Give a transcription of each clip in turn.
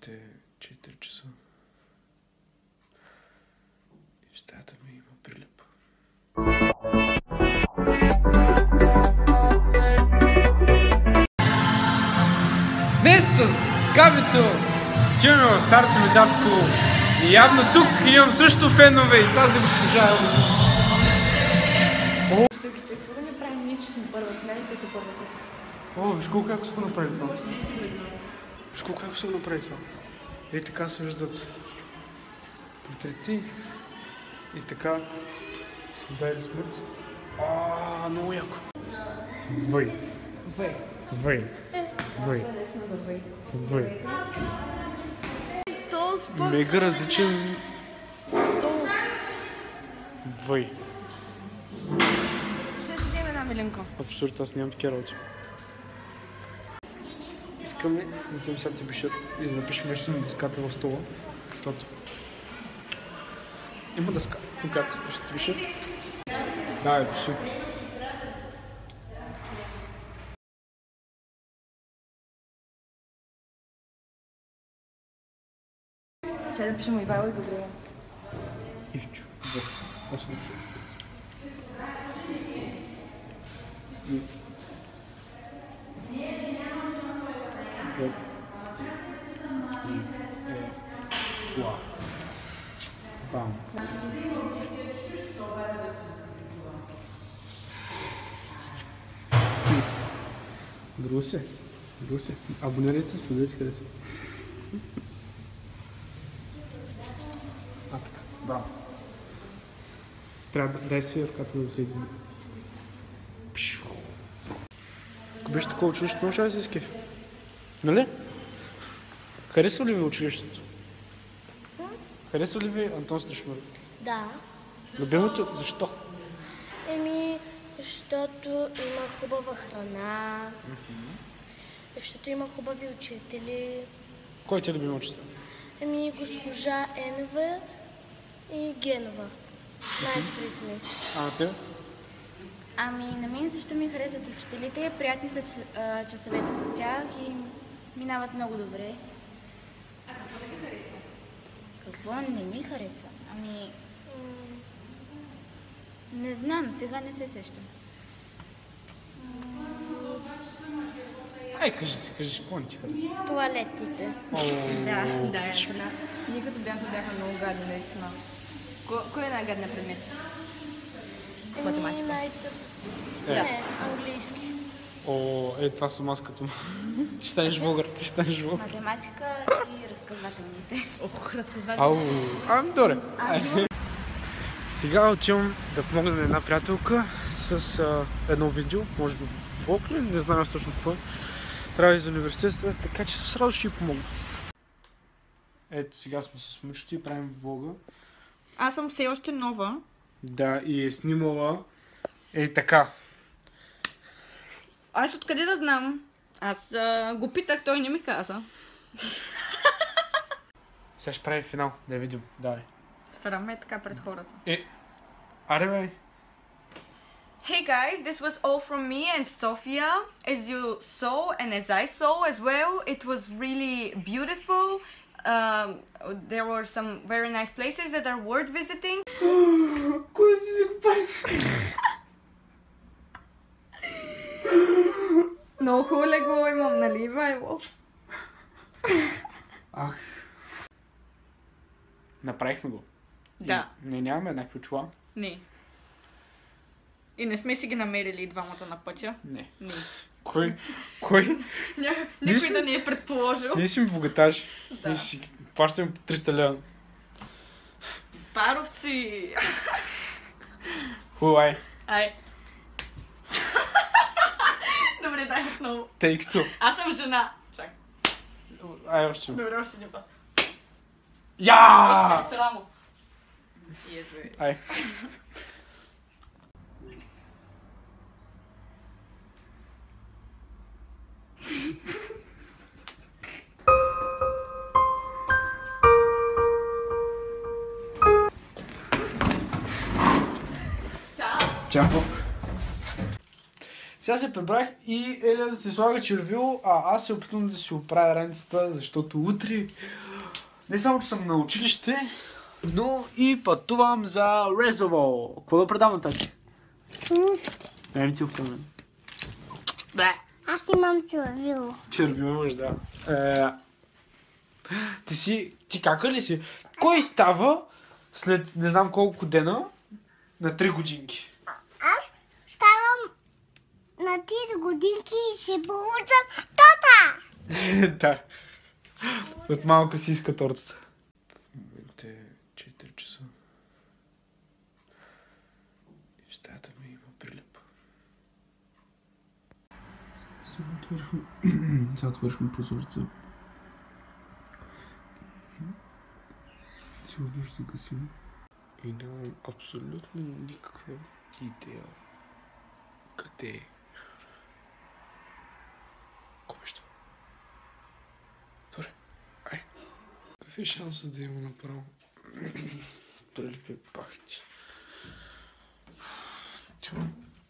Нощът е 4 часа. И в стаята ми има прилеп. Днес с Габито отиваме в старото ми даско. И явно тук имам също фенове и тази госпожа. Штуките, какво да направим? Ние, че сме първа смена, те са първа смена. О, виж колко как се го направи това. Виж колко как се го направи това. И така се виждат портрети. И така свобода или смърт. Много яко. Въй. Въй. Въй. Въй. Въй. То спъх. Мега различен. Стол. Въй. Ще си дадем една милинка. Абсурд, аз нямам такива работи. Искам ли да съм сега ти пиша и да напишем нещо на дъската в стола, защото има дъска, на която се пише ти пиша. Да, пиши. Чай да пишем Ивайло и Гаврила. Ивчо, бокс. Аз не пиша Ивчо. Бам. Друсе. Абонирайте се, споделите къде са. Така, браво. Трябва да дай си ръката да се измени. Ако беше такова училище, много ще да се изкефи. Нали? Харесва ли ви училището? Харесва ли ви Антон Страшмир? Да. Любимото? Защо? Защото има хубава храна, защото има хубави учители. Кой ти е любим учител? Госпожа Енова и Генова. Най-добрите ми. А те? На мен също ми харесват учителите, приятни са часовете с тях и минават много добре. А какво не ви харесва? Какво не ми харесва? Не знам, сега не се сещам. Ай, кажи, какво не ти харесва? Туалетните. Да, една. Ние като бяха много гадни, наистина. Кой е най-гадна предмет? Математика. Не, английски. Това съм аз като... Ти станеш българ, Математика и разказвателните. разказвателните. Добре. Сега отивам да помогна на една приятелка с едно видео, може би влог ли, не знам точно какво е. Трябва и за университета, така че с радост ще й помогна. Ето, сега сме с момичето и правим влога. Аз съм все още нова. Да, и е снимала така. Аз откъде да знам? Аз го питах, той не ми каза. Сега ще прави финал, да я видим. Давай. Срам е така пред хората. Аре бе. Hey guys, this was all from me and Sofia. As you saw and as I saw as well, it was really beautiful. There were some very nice places that are worth visiting. Кой си го прави? Много хубаво легло имам, нали, Ивайло? Направихме го. Да. Не, нямаме еднакви чула. Не. И не сме си ги намерили двамата на пътя. Не. Не. Кой? Никой да не е предположил. Ние си ми богатажи. Да. Ние си плащаме по 300 лева. Паровци! Хубай. Ай. Добре, дай отново. Тъй като... Аз съм жена. Чакай. Още. Добре, още не па. Я! Срамо. Ай. Чао. Сега се прибрах и Еля се слага червило, а аз се опитвам да си оправя раницата, защото утре не само, че съм на училище, но и пътувам за Резово. Какво да предавам, тати? Дай ми цилка, мен. Аз имам червило. Червило имаш, да. Ти кака ли си? Кой става след не знам колко дена на 3 годинки? Аз ставам на 3 годинки и си получам тота! Да. От малко си иска тортата. В момента е 4 часа. И в стаята ми има прилеп. Сега отворихме прозореца. Сигурно ще се гасим. И нямам абсолютно никаква идея къде е. Кой ще? Добре, ай. Какъв е шансът да има направо? Прилепе пахти.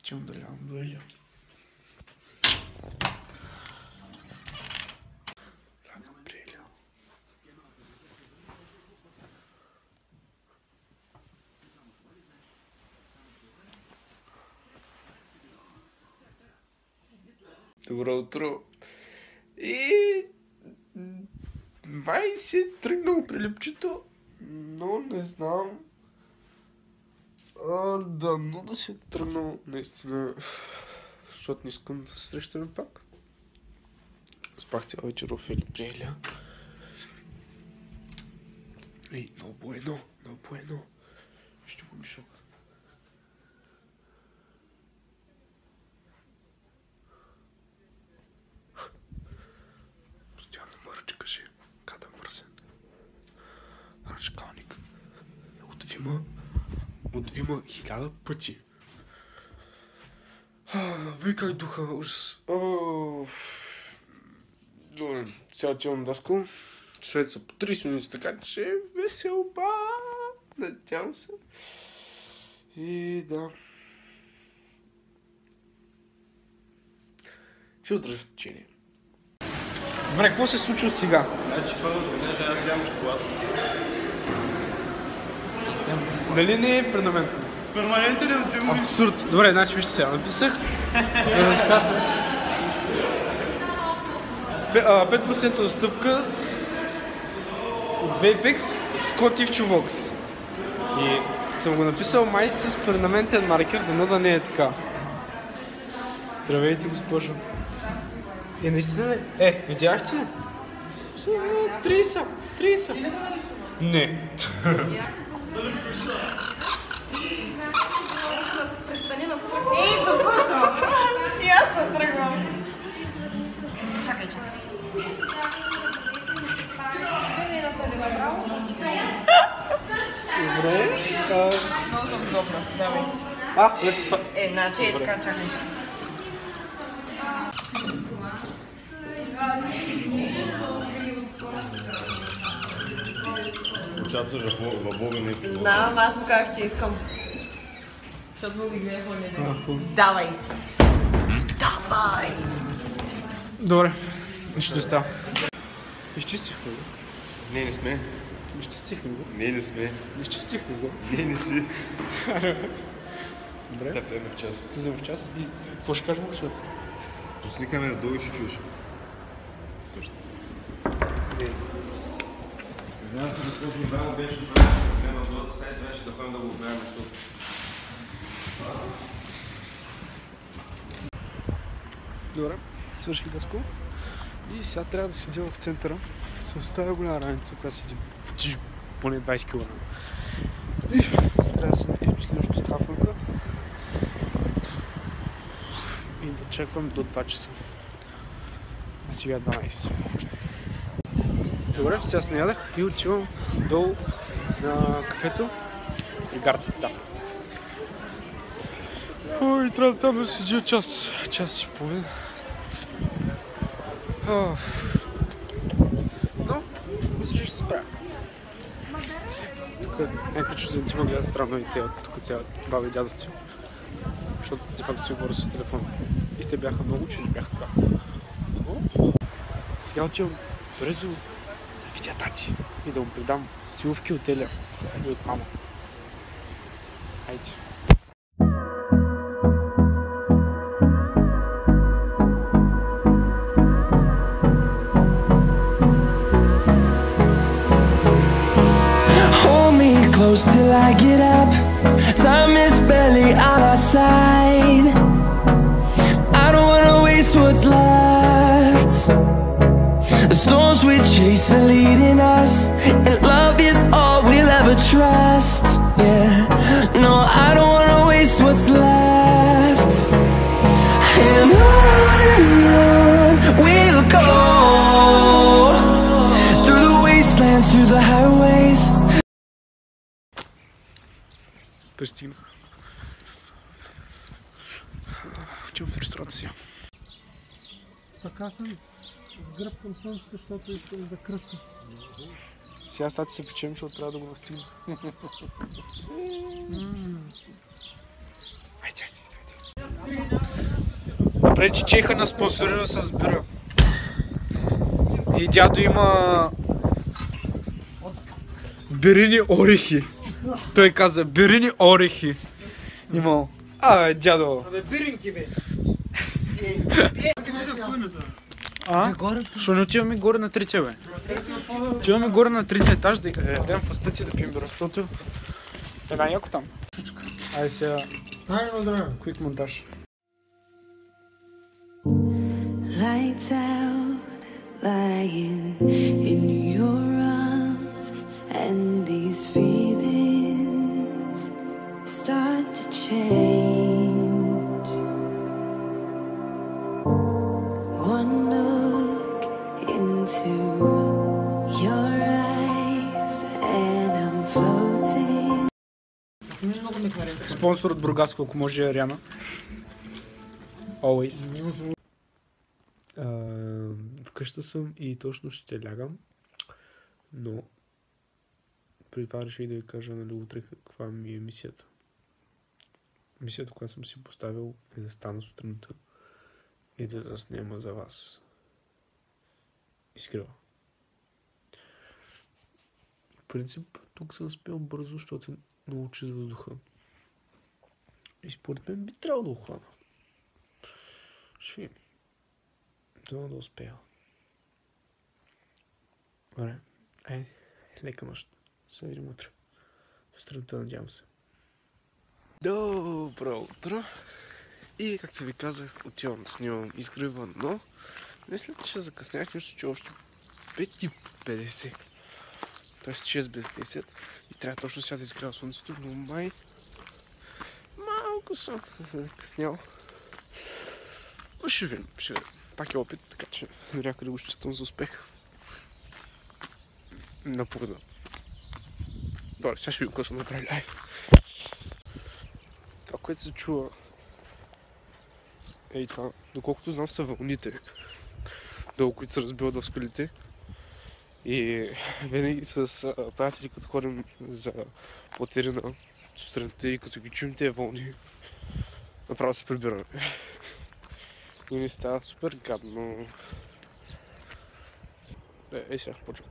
Чувам да лявам до Еля. Лягам при Еля. Добро утро. И май си е тръгнал прилепчето, но не знам. Дано да си е тръгнал наистина, защото не искам да се срещаме пак. Спах цял вечер в Ели при Еля. Ей, много bueno. Ще го миша. Постоянно мърчкаше. Када мърсен. Ръчкалник. Отвима 1000 пъти. Викай духа, ужас. Добре, сега отивам даскал. Часовете са по 30 минути, така че е веселба. Надявам се. И да. Ще удържа в течение. Добре, какво се случва сега? Значи първо, аз ям шоколад. Дали не е перманентно? Перманентен е, ти му... Абсурд. Добре, значи вижте сега. Написах. 5% отстъпка от Vapex с код IVCHUVOX. И съм го написал май с перманентен маркер, дано да не е така. Здравейте, госпожо. Наистина ли? Видяхте ли? 30. Не. Престани на страх. Госпожо! И аз настръгвам. Чакай. Добре. Много съм зобна. Давай. Ето това. Значи е така, чакай. Участваш в Бога не в Знам, аз му казах, че искам. Защото му ги гледах не. Давай! Добре. Нищо става. Изчистихме го. Не сме. Изчистихме го. Не сме. Изчистихме го. Не си. Добре. Сега влезем в час. Влизам в час и какво ще кажем след? Посникаме надолу и ще чуеш. Точно. Знаете, госпожо, време беше време от двата стаи, трябваше да ходим да го оправим, защото... Добре, свърших дъско. И сега трябва да седим в центъра с тази голяма раница, която седим поне 20 кг. И трябва да се напием следващото с хапанка и да чакам до 2 часа. А сега 12. Добре, сега се наядах и отивам долу на кафето при гарда. Да. Ой, трябва там да седя час и половина. Но, мисля, че ще се справя. Тук някакви чужденци ме гледат странно и те тук цялат баби и дядовци. Защото де факто си говоря с телефона. и те бяха много чужди, бях така. Сега отивам бързо да видя тати и да му предам целувки от Еля и от мама. Хайде. Close till I get up. Time is barely on our side. I don't wanna waste what's left. The storms we chase are leading us, and love is all we'll ever trust. Yeah, no, I don't wanna waste what's left. And on we'll go, through the wastelands, through the highways. Пристигнах. Отивам в ресторация. Така съм с гръб към слънцето, защото искам да кръстя. Сега стати се печем, защото трябва да го настигна. Айде. Добре, че Чеха нас спонсорира с бира. И дядо има бирини орехи. Той каза, бирини орехи. Имал. Дядо. Абе, биринки бе. Що не отиваме горе на третия, бе? Отиваме горе на третия етаж да ядем фастъци да пием бира, защото е най-яко там. Айде сега, квик монтаж. Lights out, lying in your arms, and these feelings start to change. One look into your eyes and I'm floating. Спонсор от Бургаско, ако може, е Ряна. Always. Вкъща съм и точно ще лягам, но преди това реших да ви кажа, нали, утре каква ми е мисията. Мисията, която съм си поставил, е да стана сутринта и да заснема за вас. Изкрива. В принцип, тук съм спел бързо, защото е много чист въздуха. И според мен би трябвало да охлана. Ще видим. Трябва да успея. Добре. Лека нощ. Се видим утре. Сутринта, надявам се. Добро утро. И, както ви казах, отивам да снимам изгрева, но мисля, че ще закъснях, нищо, че още 5:50. Тоест 6 без 10. И трябва точно сега да изгрева слънцето, но малко съм закъснял. Но ще видим. Пак е опит, така че някъде го считам за успех. Напълно. Добре, сега ще видим какво съм направил. Това, което се чува, това, доколкото знам, са вълните, долу, които се разбиват в скалите. И винаги с приятели, като ходим за платерина сутринта и като ги чуем тези вълни, направо се прибираме. И ми става супер гадно. Сега, почвам.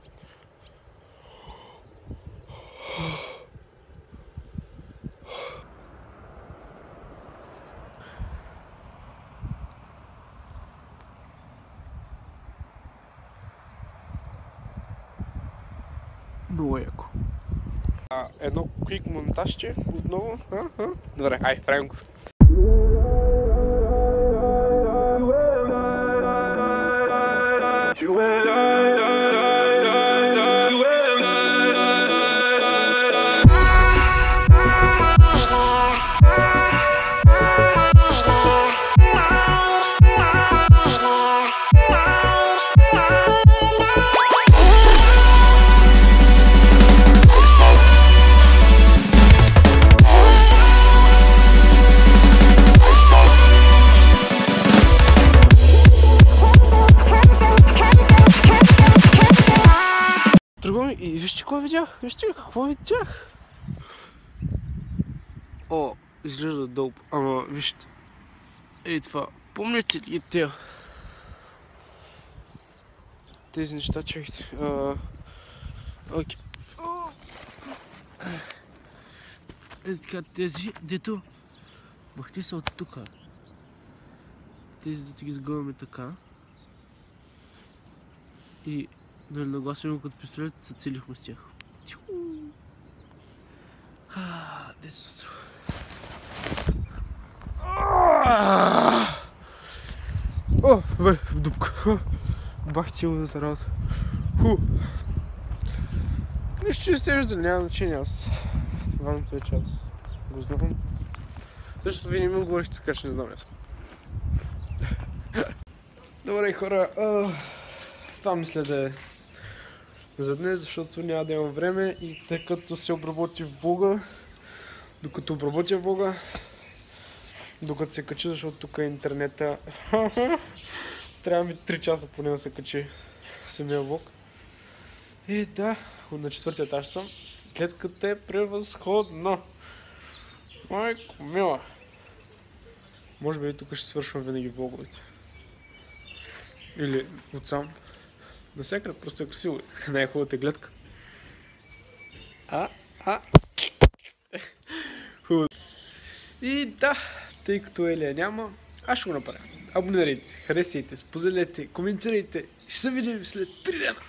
Много яко. Едно квик монтажче отново. Добре, правим го. И вижте какво видях, вижте какво видях. Изглежда дълб, ама вижте. Това. Помните ли тези неща, чакайте. Окей. Така, тези, дето махте са от тука. Тези, дето ги сгъваме така. И да нагласим го като пистолет, се целихме с тях. Детството. О, бе, в дупка. Бах цялата работа. Нищо че сте виждали, няма значение аз. Важното е, че аз го знам. Защото вие не ми говорихте, така че не знам аз. Добре, хора, това мисля да е за днес, защото няма да имам време и тъй като се обработи влога, докато обработя влога, докато се качи, защото тук е интернета, трябва ми 3 часа поне да се качи самия влог. И да, на 4-ти етаж съм. Клетката е превъзходна. Майко мила. Може би и тук ще свършвам винаги влоговете. Или отсам. Насякъде просто е красиво. Най-хубавата гледка. Хубаво. И да, тъй като Елия няма, аз ще го направя. Абонирайте се, харесайте, споделете, коментирайте. Ще се видим след 3 дена.